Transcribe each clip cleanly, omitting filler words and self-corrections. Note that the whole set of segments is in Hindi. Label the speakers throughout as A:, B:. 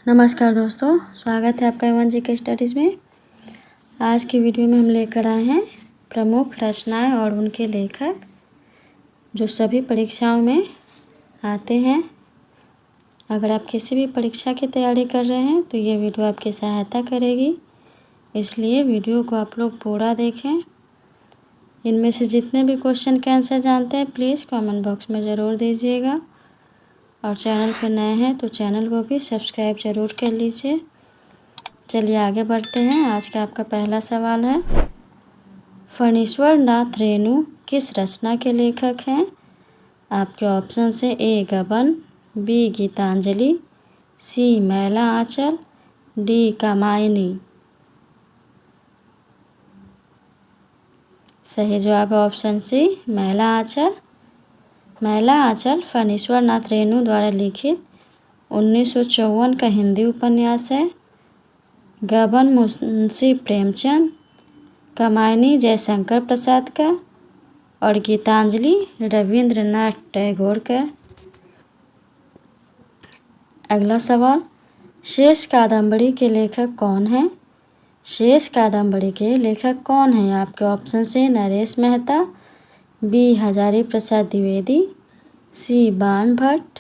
A: नमस्कार दोस्तों, स्वागत है आपका एवन जी के स्टडीज़ में। आज की वीडियो में हम लेकर आए हैं प्रमुख रचनाएं और उनके लेखक जो सभी परीक्षाओं में आते हैं। अगर आप किसी भी परीक्षा की तैयारी कर रहे हैं तो ये वीडियो आपकी सहायता करेगी, इसलिए वीडियो को आप लोग पूरा देखें। इनमें से जितने भी क्वेश्चन के आंसर जानते हैं प्लीज़ कमेंट बॉक्स में ज़रूर दीजिएगा, और चैनल पर नए हैं तो चैनल को भी सब्सक्राइब ज़रूर कर लीजिए। चलिए आगे बढ़ते हैं। आज का आपका पहला सवाल है, फणीश्वर नाथ रेणु किस रचना के लेखक हैं? आपके ऑप्शन से ए गबन, बी गीतांजलि, सी मैला आंचल, डी कामायनी। सही जवाब है ऑप्शन सी मैला आंचल। मैला आंचल फणीश्वर नाथ रेणु द्वारा लिखित 1954 का हिंदी उपन्यास है। गबन मुंशी प्रेमचंद, कामायनी जयशंकर प्रसाद का, और गीतांजलि रविंद्रनाथ टैगोर का। अगला सवाल, शेष कादंबरी के लेखक कौन हैं? शेष कादंबरी के लेखक कौन हैं? आपके ऑप्शन से नरेश मेहता, बी हजारी प्रसाद द्विवेदी, सी बाण भट्ट,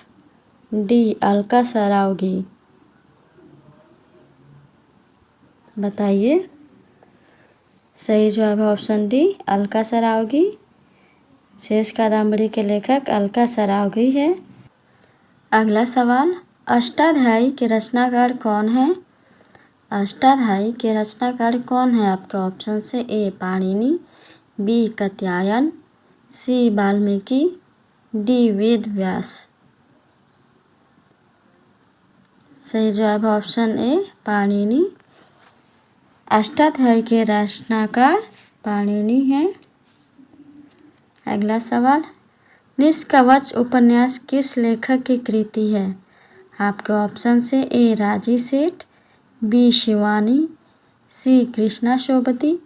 A: डी अलका सरावगी। बताइए। सही जवाब है ऑप्शन डी अलका सरावगी। शेष कादंबरी के लेखक अलका सरावगी है। अगला सवाल, अष्टाध्यायी के रचनाकार कौन है? अष्टाध्यायी के रचनाकार कौन है? आपके ऑप्शन से ए पाणिनि, बी कात्यायन, सी वाल्मीकि, डी वेद व्यास। सही जवाब है ऑप्शन ए पाणिनि। अष्टाध्यायी के रचनाकार पाणिनि हैं। अगला सवाल, निष्कवच उपन्यास किस लेखक की कृति है? आपके ऑप्शन से ए राजी सेठ, बी शिवानी, सी कृष्णा शोभती,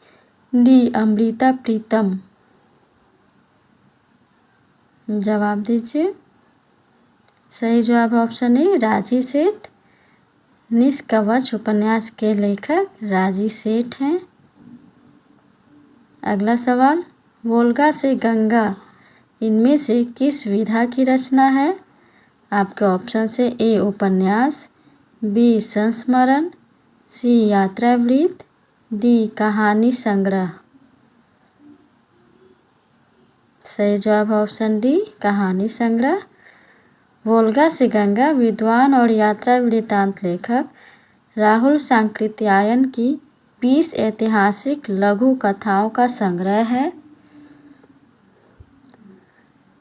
A: डी अमृता प्रीतम। जवाब दीजिए। सही जवाब है ऑप्शन ए राजी सेठ। निष्कवच उपन्यास के लेखक राजी सेठ हैं। अगला सवाल, वोल्गा से गंगा इनमें से किस विधा की रचना है? आपके ऑप्शन से ए उपन्यास, बी संस्मरण, सी यात्रावृत्त, डी कहानी संग्रह। सही जवाब है ऑप्शन डी कहानी संग्रह। वोल्गा से गंगा विद्वान और यात्रा वृत्तांत लेखक राहुल सांकृत्यायन की 20 ऐतिहासिक लघु कथाओं का संग्रह है।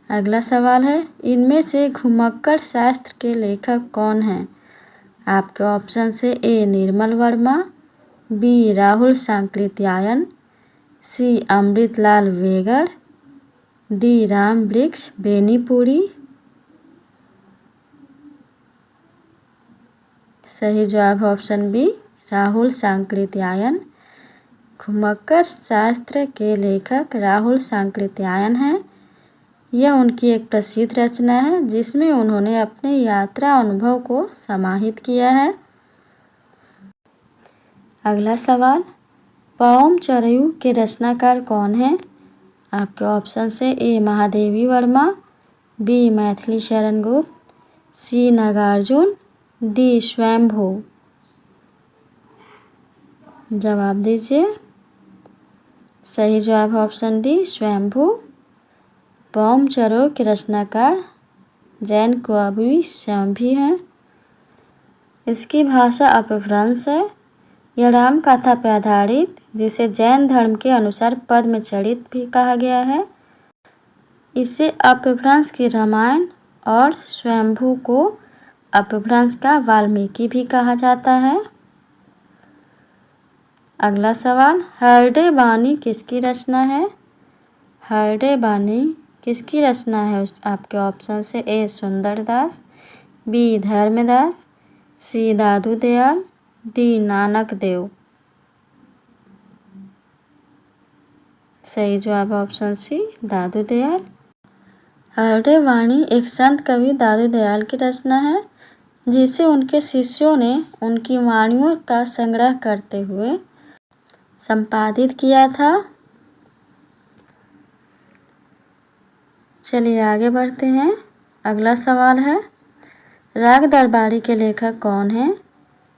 A: अगला सवाल है, इनमें से घुमक्कड़ शास्त्र के लेखक कौन हैं? आपके ऑप्शन से ए निर्मल वर्मा, बी राहुल सांकृत्यायन, सी अमृतलाल वेगर, डी राम वृक्ष बेनीपुरी। सही जवाब है ऑप्शन बी राहुल सांकृत्यायन। घुमक्कड़ शास्त्र के लेखक राहुल सांकृत्यायन हैं। यह उनकी एक प्रसिद्ध रचना है जिसमें उन्होंने अपने यात्रा अनुभव को समाहित किया है। अगला सवाल, पवम चरयू के रचनाकार कौन हैं? आपके ऑप्शन से ए महादेवी वर्मा, बी मैथिली शरण गुप्त, सी नागार्जुन, डी स्वयंभू। जवाब दीजिए। सही जवाब है ऑप्शन डी स्वयंभू। पवम चरयू के रचनाकार जैन कवि स्वयंभू हैं। इसकी भाषा अपभ्रंश है। यह राम कथा पर आधारित, जिसे जैन धर्म के अनुसार पद्मचरित भी कहा गया है। इसे अपभ्रंश की रामायण और स्वयंभू को अपभ्रंश का वाल्मीकि भी कहा जाता है। अगला सवाल, हरडे बानी किसकी रचना है? हरडे बानी किसकी रचना है? आपके ऑप्शन से ए सुंदरदास, बी धर्मदास, सी दादू दयाल, डी नानक देव। सही जवाब ऑप्शन सी दादू दयाल। हरडे वाणी एक संत कवि दादू दयाल की रचना है। जिसे उनके शिष्यों ने उनकी वाणियों का संग्रह करते हुए संपादित किया था। चलिए आगे बढ़ते हैं। अगला सवाल है, राग दरबारी के लेखक कौन हैं?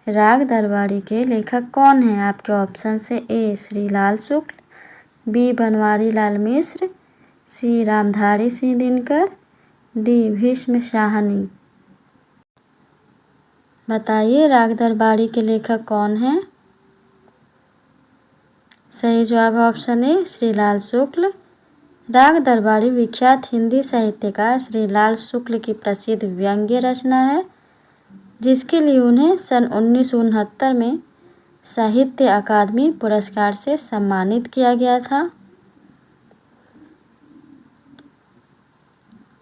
A: राग दरबारी के लेखक कौन हैं? आपके ऑप्शन से ए श्री लाल शुक्ल, बी बनवारी लाल मिश्र, सी रामधारी सिंह दिनकर, डी भीष्म शाहनी। बताइए राग दरबारी के लेखक कौन हैं? सही जवाब है ऑप्शन ए श्री लाल शुक्ल। राग दरबारी विख्यात हिंदी साहित्यकार श्री लाल शुक्ल की प्रसिद्ध व्यंग्य रचना है, जिसके लिए उन्हें सन 1969 में साहित्य अकादमी पुरस्कार से सम्मानित किया गया था।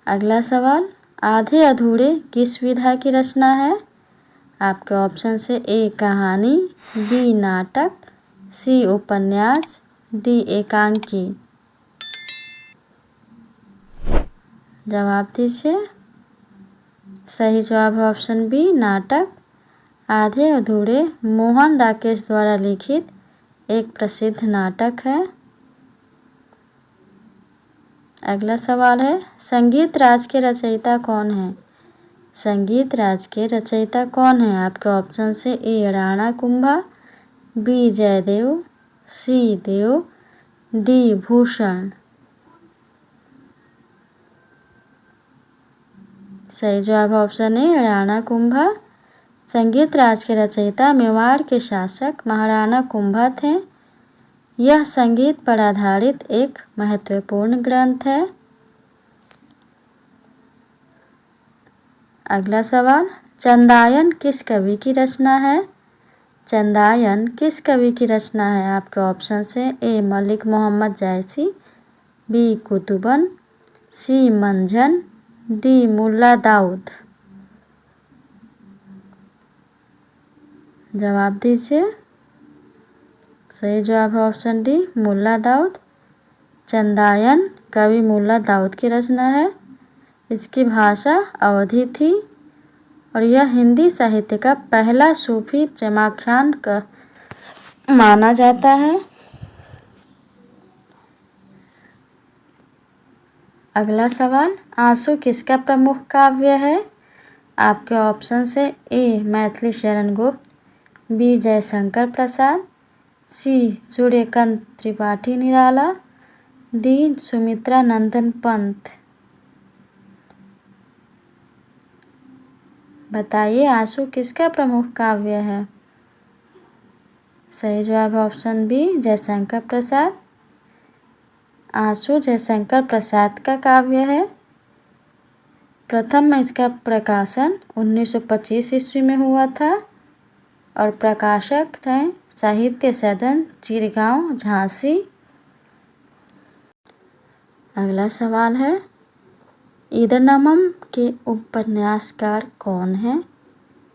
A: अगला सवाल, आधे अधूरे किस विधा की रचना है? आपके ऑप्शन से ए कहानी, बी नाटक, सी उपन्यास, डी एकांकी। जवाब दीजिए। सही जवाब है ऑप्शन बी नाटक। आधे अधूरे मोहन राकेश द्वारा लिखित एक प्रसिद्ध नाटक है। अगला सवाल है, संगीत राज के रचयिता कौन है? संगीत राज के रचयिता कौन है? आपके ऑप्शन से ए राणा कुंभा, बी जयदेव, सी देव, डी भूषण। सही जवाब ऑप्शन ए राणा कुंभा। संगीत राज के रचयिता मेवाड़ के शासक महाराणा कुंभा थे। यह संगीत पर आधारित एक महत्वपूर्ण ग्रंथ है। अगला सवाल, चंदायन किस कवि की रचना है? चंदायन किस कवि की रचना है? आपके ऑप्शन से ए मलिक मोहम्मद जायसी, बी कुतुबन, सी मंझन, डी मुल्ला दाऊद। जवाब दीजिए। सही जवाब है ऑप्शन डी मुल्ला दाऊद। चंदायन कवि मुल्ला दाऊद की रचना है। इसकी भाषा अवधी थी और यह हिंदी साहित्य का पहला सूफी प्रेमाख्यान का माना जाता है। अगला सवाल, आंसू किसका प्रमुख काव्य है? आपके ऑप्शन से ए मैथिली शरण गुप्त, बी जयशंकर प्रसाद, सी सूर्यकांत त्रिपाठी निराला, डी सुमित्रा नंदन पंत। बताइए आंसू किसका प्रमुख काव्य है? सही जवाब है ऑप्शन बी जयशंकर प्रसाद। आंसू जयशंकर प्रसाद का काव्य है। प्रथम में इसका प्रकाशन 1925 ईस्वी में हुआ था और प्रकाशक थे साहित्य सदन चिरगांव झांसी। अगला सवाल है, इदरनमम के उपन्यासकार कौन हैं?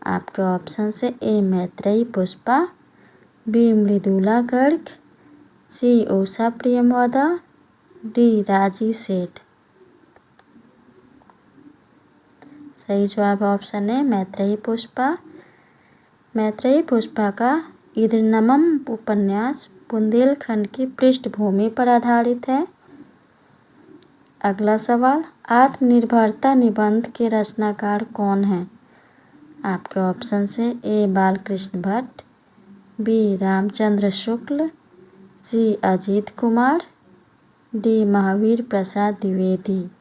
A: आपके ऑप्शन से ए मैत्रेयी पुष्पा, बी मृदुला गर्ग, सी उषा प्रियमवदा, डी राजी सेठ। सही जवाब ऑप्शन है मैत्रेयी पुष्पा। मैत्रेयी पुष्पा का इदरनमम उपन्यास बुंदेलखंड की पृष्ठभूमि पर आधारित है। अगला सवाल, आत्मनिर्भरता निबंध के रचनाकार कौन हैं? आपके ऑप्शन से ए बालकृष्ण भट्ट, बी रामचंद्र शुक्ल, सी अजीत कुमार, डी महावीर प्रसाद द्विवेदी।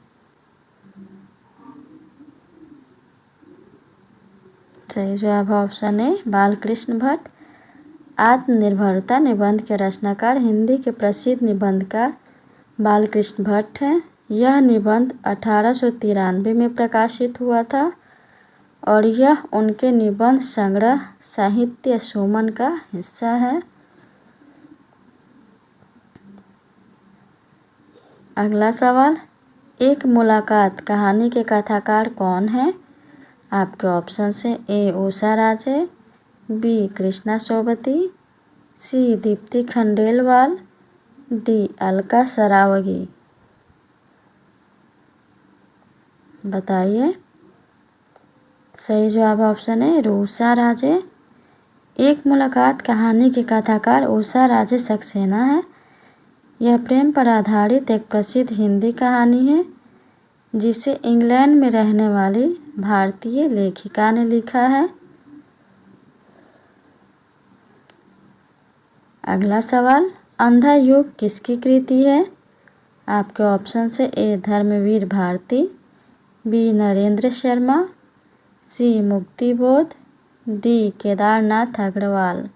A: सही जवाब ऑप्शन ए बालकृष्ण भट्ट। आत्मनिर्भरता निबंध के रचनाकार हिंदी के प्रसिद्ध निबंधकार बालकृष्ण भट्ट हैं। यह निबंध 1893 में प्रकाशित हुआ था और यह उनके निबंध संग्रह साहित्य सुमन का हिस्सा है। अगला सवाल, एक मुलाकात कहानी के कथाकार कौन है? आपके ऑप्शन से ए उषा राजे, बी कृष्णा सोबती, सी दीप्ति खंडेलवाल, डी अलका सरावगी। बताइए। सही जवाब ऑप्शन है उषा राजे। एक मुलाकात कहानी के कथाकार उषा राजे सक्सेना है। यह प्रेम पर आधारित एक प्रसिद्ध हिंदी कहानी है जिसे इंग्लैंड में रहने वाली भारतीय लेखिका ने लिखा है। अगला सवाल, अंधा युग किसकी कृति है? आपके ऑप्शन से ए धर्मवीर भारती, बी नरेंद्र शर्मा, सी मुक्तिबोध, डी केदारनाथ अग्रवाल।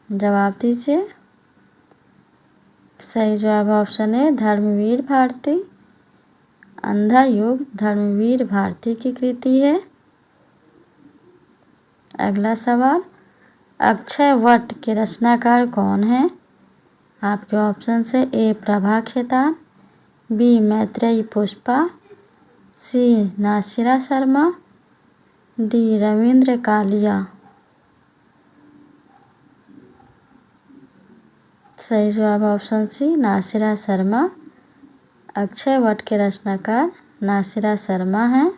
A: जवाब दीजिए। सही जवाब ऑप्शन है धर्मवीर भारती। अंधा युग धर्मवीर भारती की कृति है। अगला सवाल, अक्षय वट के रचनाकार कौन हैं? आपके ऑप्शन से A Prabha Khaitan, B Maitreyi Pushpa, C Nasira Sharma, D Ravindra Kalia. सही जवाब ऑप्शन सी नासिरा शर्मा। अक्षय वट के रचनाकार नासिरा शर्मा हैं।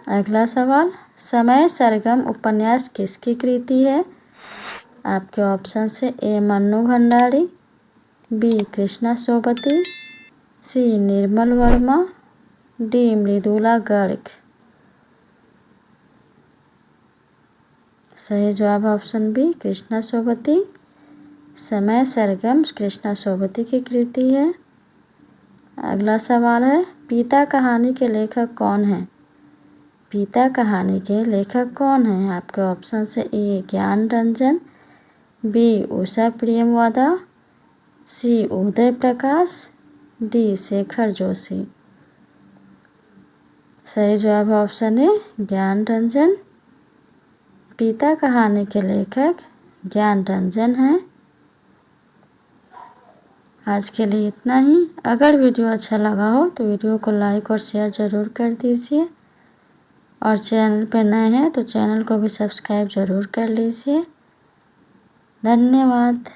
A: अगला सवाल, समय सरगम उपन्यास किसकी कृति है? आपके ऑप्शन से ए मन्नू भंडारी, बी कृष्णा सोबती, सी निर्मल वर्मा, डी मृदुला गर्ग। सही जवाब ऑप्शन बी कृष्णा सोबती। समय सरगम कृष्णा सोबती की कृति है। अगला सवाल है, पिता कहानी के लेखक कौन हैं? पिता कहानी के लेखक कौन हैं? आपके ऑप्शन से ए ज्ञान रंजन, बी उषा प्रियमवदा, सी उदय प्रकाश, डी शेखर जोशी। सही जवाब ऑप्शन है ज्ञान रंजन। पिता कहानी के लेखक ज्ञान रंजन हैं। आज के लिए इतना ही। अगर वीडियो अच्छा लगा हो तो वीडियो को लाइक और शेयर ज़रूर कर दीजिए और चैनल पर नए हैं तो चैनल को भी सब्सक्राइब ज़रूर कर लीजिए। धन्यवाद।